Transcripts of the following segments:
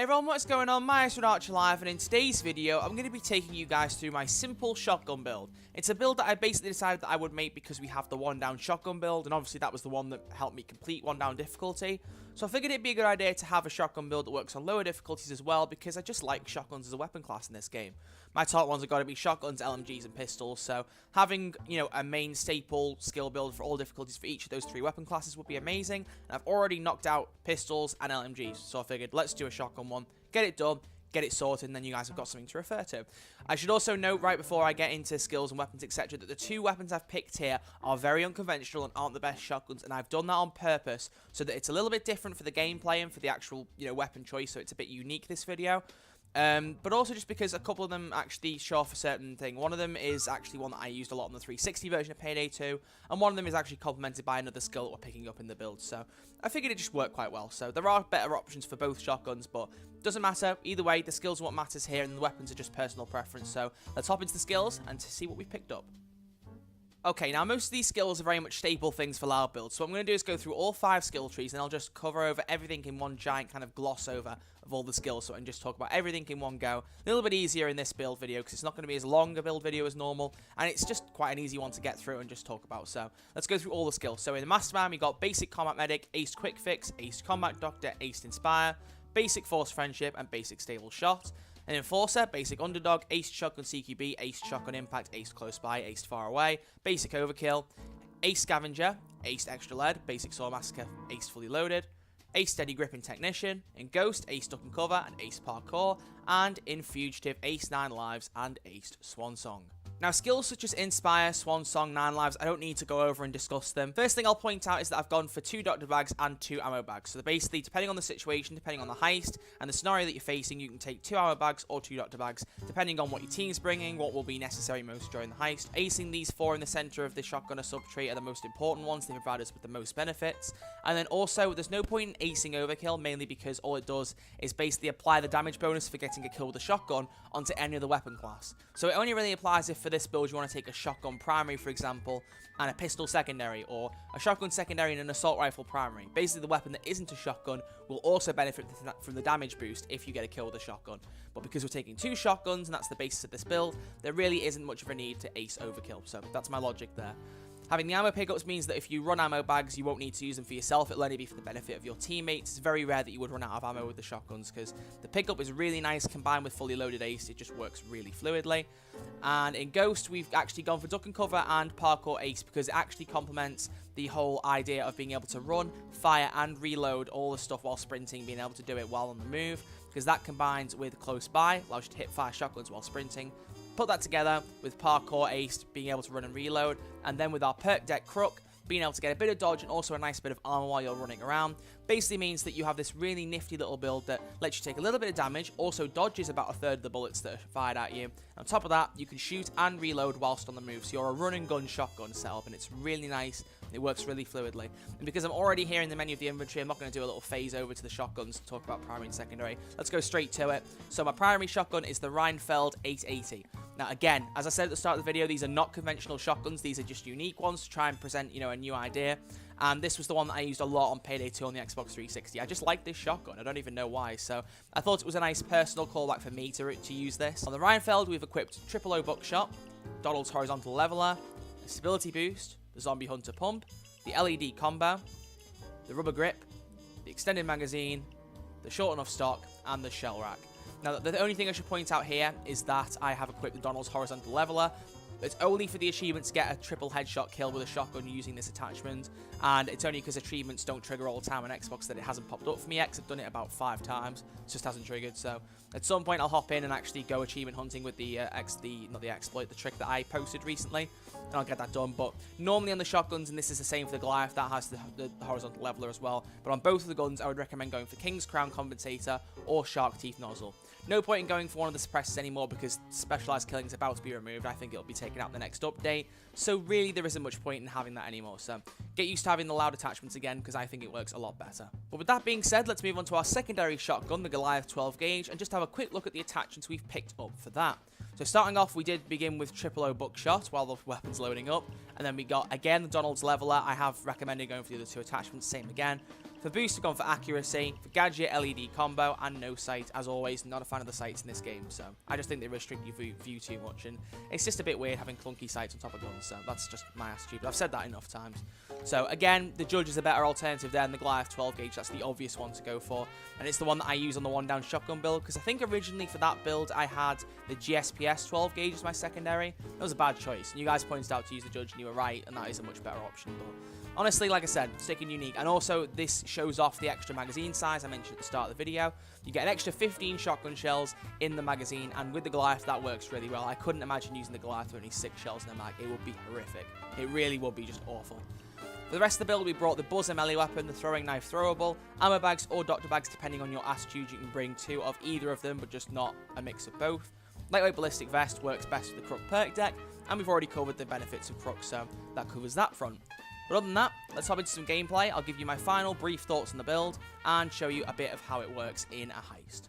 Hey everyone, what's going on? My name's Archer Live, and in today's video, I'm going to be taking you guys through my simple shotgun build. It's a build that I basically decided that I would make because we have the 1-down shotgun build, and obviously that was the one that helped me complete 1-down difficulty. So I figured it'd be a good idea to have a shotgun build that works on lower difficulties as well, because I just like shotguns as a weapon class in this game. My top ones have got to be shotguns, LMGs, and pistols, so having, a main staple skill build for all difficulties for each of those 3 weapon classes would be amazing, and I've already knocked out pistols and LMGs, so I figured let's do a shotgun one, get it done, get it sorted, and then you guys have got something to refer to. I should also note right before I get into skills and weapons, etc., that the 2 weapons I've picked here are very unconventional and aren't the best shotguns, and I've done that on purpose so that it's a little bit different for the gameplay and for the actual, weapon choice, so it's a bit unique, this video. But also just because a couple of them actually show off a certain thing. One of them is actually one that I used a lot on the 360 version of Payday 2, and one of them is actually complemented by another skill that we're picking up in the build, so I figured it just worked quite well. So there are better options for both shotguns, but doesn't matter. Either way, the skills are what matters here, and the weapons are just personal preference, so let's hop into the skills and to see what we picked up. Okay, now most of these skills are very much staple things for loud builds, so what I'm going to do is go through all 5 skill trees, and I'll just cover over everything in one giant kind of gloss over of all the skills, so I can just talk about everything in one go. A little bit easier in this build video, because it's not going to be as long a build video as normal, and it's just quite an easy one to get through and just talk about. So let's go through all the skills. So in the Mastermind, we got Basic Combat Medic, Aced Quick Fix, Aced Combat Doctor, Aced Inspire, Basic Force Friendship, and Basic Stable Shot. An Enforcer, Basic Underdog, Aced Shotgun CQB, Aced Shotgun Impact, Aced Close By, Aced Far Away, Basic Overkill, Aced Scavenger, Aced Extra Lead, Basic Saw Massacre, Aced Fully Loaded, Aced Steady Gripping Technician, in Ghost, Aced Duck and Cover, and Aced Parkour, and in Fugitive, Aced 9 Lives, and Aced Swan Song. Now, skills such as Inspire, Swan Song, 9 Lives, I don't need to go over and discuss them. First thing I'll point out is that I've gone for 2 doctor bags and 2 ammo bags. So basically, depending on the situation, depending on the heist, and the scenario that you're facing, you can take 2 ammo bags or 2 doctor bags, depending on what your team's bringing, what will be necessary most during the heist. Acing these 4 in the center of the shotgunner subtree are the most important ones. They provide us with the most benefits. And then also, there's no point in acing Overkill, mainly because all it does is basically apply the damage bonus for getting a kill with a shotgun onto any other weapon class. So it only really applies if for this build you want to take a shotgun primary, for example, and a pistol secondary, or a shotgun secondary and an assault rifle primary. Basically, the weapon that isn't a shotgun will also benefit from the damage boost if you get a kill with a shotgun. But because we're taking 2 shotguns, and that's the basis of this build, there really isn't much of a need to ace Overkill. So that's my logic there. Having the ammo pickups means that if you run ammo bags, you won't need to use them for yourself. It'll only be for the benefit of your teammates. It's very rare that you would run out of ammo with the shotguns, because the pickup is really nice combined with fully loaded ace. It just works really fluidly. And in Ghost, we've actually gone for Duck and Cover and Parkour Ace, because it actually complements the whole idea of being able to run, fire, and reload all the stuff while sprinting, being able to do it while on the move, because that combines with Close By, allows you to hit fire shotguns while sprinting. Put that together with Parkour Ace, being able to run and reload, and then with our perk deck Crook, being able to get a bit of dodge and also a nice bit of armor while you're running around, basically means that you have this really nifty little build that lets you take a little bit of damage, also dodges about a third of the bullets that are fired at you. On top of that, you can shoot and reload whilst on the move, so you're a run and gun shotgun setup, and it's really nice. It works really fluidly. And because I'm already here in the menu of the inventory, I'm not going to do a little phase over to the shotguns to talk about primary and secondary. Let's go straight to it. So my primary shotgun is the Rheinfeld 880. Now again, as I said at the start of the video, these are not conventional shotguns. These are just unique ones to try and present, a new idea. And this was the one that I used a lot on Payday 2 on the Xbox 360. I just like this shotgun. I don't even know why. So I thought it was a nice personal callback for me to use this. On the Rheinfeld, we've equipped Triple O Buckshot, Donald's Horizontal Leveler, a Stability Boost, the Zombie Hunter Pump, the LED Combo, the Rubber Grip, the Extended Magazine, the Short Enough Stock, and the Shell Rack. Now, the only thing I should point out here is that I have equipped the Donald's Horizontal Leveler. It's only for the achievement to get a triple headshot kill with a shotgun using this attachment, and it's only because achievements don't trigger all the time on Xbox that it hasn't popped up for me yet, because I've done it about 5 times. It just hasn't triggered, so at some point I'll hop in and actually go achievement hunting with the trick that I posted recently, and I'll get that done. But normally on the shotguns, and this is the same for the Goliath, that has the horizontal leveler as well, but on both of the guns I would recommend going for King's Crown Compensator or Shark Teeth Nozzle. No point in going for one of the suppressors anymore, because specialized killing is about to be removed. I think it'll be taken out in the next update, so really there isn't much point in having that anymore. So get used to having the loud attachments again, because I think it works a lot better. But with that being said, let's move on to our secondary shotgun, the Goliath 12 gauge, and just have a quick look at the attachments we've picked up for that. So starting off, we did begin with Triple O Buckshot while the weapon's loading up, and then we got again the Donald's Leveler. I have recommended going for the other 2 attachments, same again. For boost, I've gone for accuracy, for gadget, LED combo, and no sight. As always, not a fan of the sights in this game, so I just think they restrict your view too much, and it's just a bit weird having clunky sights on top of guns, so that's just my attitude, but I've said that enough times. So again, the Judge is a better alternative there than the Goliath 12 gauge. That's the obvious one to go for, and it's the one that I use on the one down shotgun build, because I think originally for that build I had the GSPS 12 gauge as my secondary. That was a bad choice, and you guys pointed out to use the Judge, and you were right, and that is a much better option. But honestly, like I said, sticking unique, and also this shows off the extra magazine size I mentioned at the start of the video. You get an extra 15 shotgun shells in the magazine, and with the Goliath that works really well. I couldn't imagine using the Goliath with only 6 shells in the mag. It would be horrific. It really would be just awful. For the rest of the build, we brought the Buzzer melee weapon, the throwing knife throwable, ammo bags or doctor bags depending on your attitude. You can bring 2 of either of them, but just not a mix of both. Lightweight ballistic vest works best with the Crook perk deck, and we've already covered the benefits of Crook, so that covers that front. But other than that, let's hop into some gameplay. I'll give you my final brief thoughts on the build and show you a bit of how it works in a heist.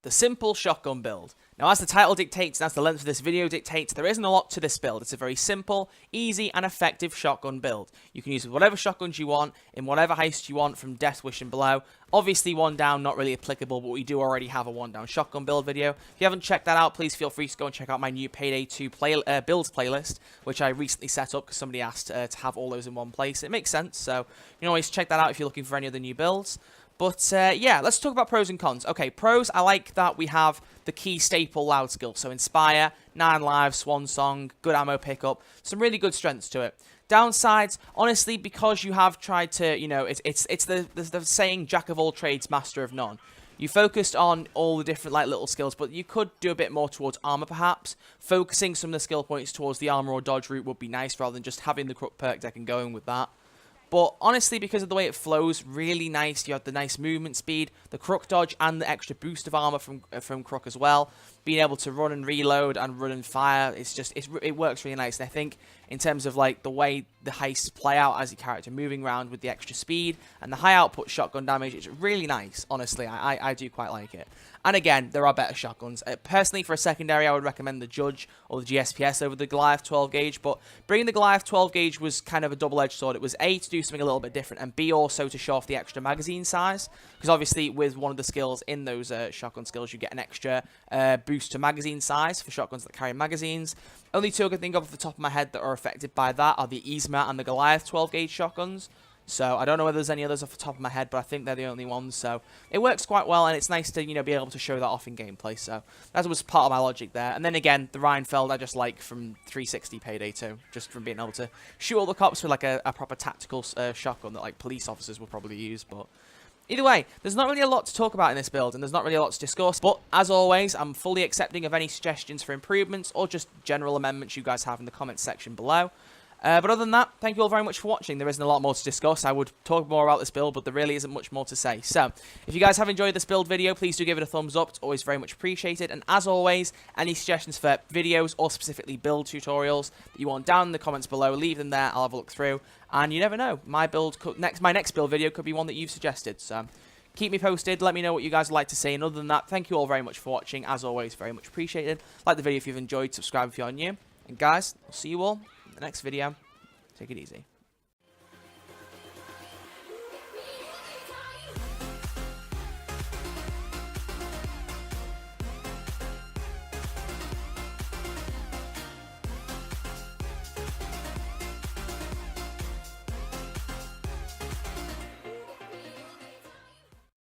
The simple shotgun build. Now, as the title dictates and as the length of this video dictates, there isn't a lot to this build. It's a very simple, easy, and effective shotgun build. You can use whatever shotguns you want, in whatever heist you want, from Deathwish and below. Obviously, one down, not really applicable, but we do already have a one down shotgun build video. If you haven't checked that out, please feel free to go and check out my new Payday 2 builds playlist, which I recently set up because somebody asked to have all those in one place. It makes sense, so you can always check that out if you're looking for any other new builds. But yeah, let's talk about pros and cons. Okay, pros, I like that we have the key staple loud skill. So Inspire, 9 lives, Swan Song, good ammo pickup, some really good strengths to it. Downsides, honestly, because you have tried to, you know, it's the saying, jack of all trades, master of none. You focused on all the different like little skills, but you could do a bit more towards armor perhaps. Focusing some of the skill points towards the armor or dodge route would be nice rather than just having the Crook perk deck and going with that. But honestly, because of the way it flows, really nice. You have the nice movement speed, the Crook dodge, and the extra boost of armor from Crook as well. Being able to run and reload and run and fire, it works really nice. And I think in terms of like the way the heists play out as your character moving around with the extra speed and the high output shotgun damage, it's really nice. Honestly, I do quite like it. And again, there are better shotguns. Personally, for a secondary, I would recommend the Judge or the GSPS over the Goliath 12 gauge. But bringing the Goliath 12 gauge was kind of a double-edged sword. It was A, to do something a little bit different, and B, also to show off the extra magazine size. Because obviously, with one of the skills in those shotgun skills, you get an extra boost to magazine size for shotguns that carry magazines. Only 2 I can think of off the top of my head that are affected by that are the Yzma and the Goliath 12 gauge shotguns. So I don't know whether there's any others off the top of my head, but I think they're the only ones. So it works quite well, and it's nice to, you know, be able to show that off in gameplay. So that was part of my logic there. And then again, the Reinfeld I just like from 360 Payday 2, just from being able to shoot all the cops with like a proper tactical shotgun that like police officers will probably use. But either way, there's not really a lot to talk about in this build, and there's not really a lot to discuss. But as always, I'm fully accepting of any suggestions for improvements or just general amendments you guys have in the comments section below. But other than that, thank you all very much for watching. There isn't a lot more to discuss. I would talk more about this build, but there really isn't much more to say. So, if you guys have enjoyed this build video, please do give it a thumbs up. It's always very much appreciated. And as always, any suggestions for videos or specifically build tutorials that you want down in the comments below, leave them there. I'll have a look through. And you never know, my next build video could be one that you've suggested. So, keep me posted. Let me know what you guys would like to see. And other than that, thank you all very much for watching. As always, very much appreciated. Like the video if you've enjoyed. Subscribe if you're new. And guys, I'll see you all in the next video. Take it easy.